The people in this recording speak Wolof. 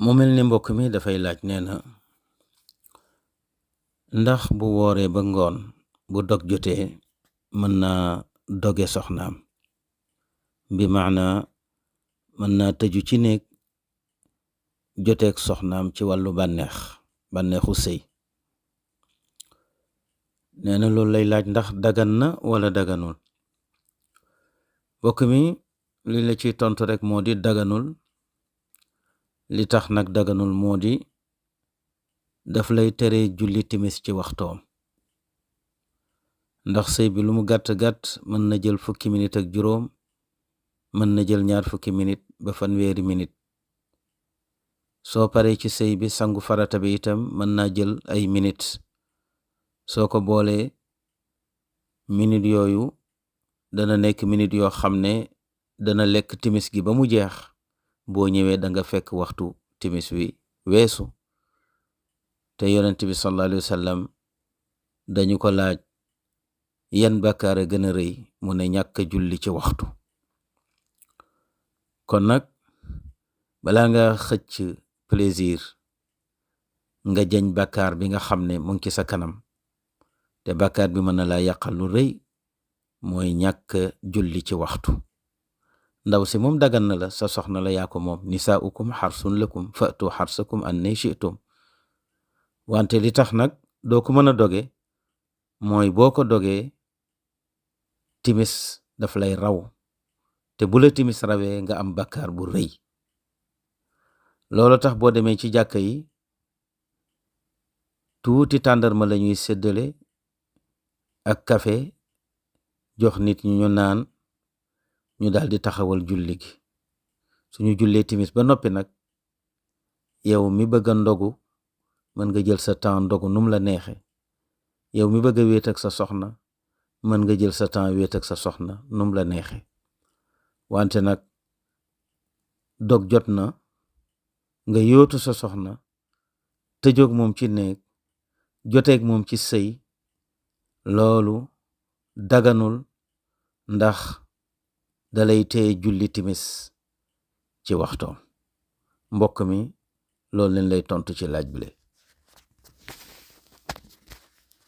mu mel ni mbokk mi dafay laaj nee na ndax bu wooree ba ngoon bu dog jotee mën naa doge soxnaam bi maana mën naa tëju ci néeg joteeg soxnaam ci wàllu bànneexu sëy. nee na loolu lay laaj ndax dagan na wala daganul. mbokk mi li la ciy tontu rek moo di daganul. li tax nag daganul moo di daf lay tere julli timis ci waxtoom, ndax sëy bi lu mu gàtt-gàtt mën na jël 10 minit ak juróom, mën na jël 20 minit ba 30 minit. soo paree ci sëy bi sangu farata bi itam mën naa jël ay minit. soo ko boolee minit yooyu dana nekk minit yoo xam ne dana lekk timis gi ba mu jeex. boo ñëwee da nga fekk waxtu timis wi weesu. te yonent bi sallallahu alayhi wa sallam dañu ko laaj yan bàkkaar a gën a rëy mu ne ñàkk julli ci waxtu. kon nag balaa nga xëcc plaisir nga jañ bàkkaar bi nga xam ne mu ngi ci sa kanam, te bàkkaar bi mën na laa yàqal lu rëy, mooy ñàkk julli ci waxtu. ndaw si moom dagan na la, sa soxna la, yaa ko moom. nisaaukum xarsun lakum fatu xarsakum annay shi'tum. wante li tax nag doo ko mën a doge mooy boo ko dogee timis daf lay raw, te bu la timis rawee nga am bàkkaar bu rëy. loolu tax boo demee ci jàkka yi tuuti tàndarma la ñuy séddale ak kafe jox nit ñi ñu naan, ñu daal di taxawal julli gi. suñu jullee timis ba noppi nag, yow mi bëgg a ndogu mën nga jël sa temps ndogu num la neexe. yow mi bëgg a wéet ak sa soxna mën nga jël sa temps wéet ak sa soxna num la neexe. wante nag dog jot na nga yóotu sa soxna tëjoog moom ci néeg joteeg moom ci sëy, loolu daganul, ndax dalay teye julli timis ci waxtoom. mbokk mi loolu leen lay tontu ci laaj bile.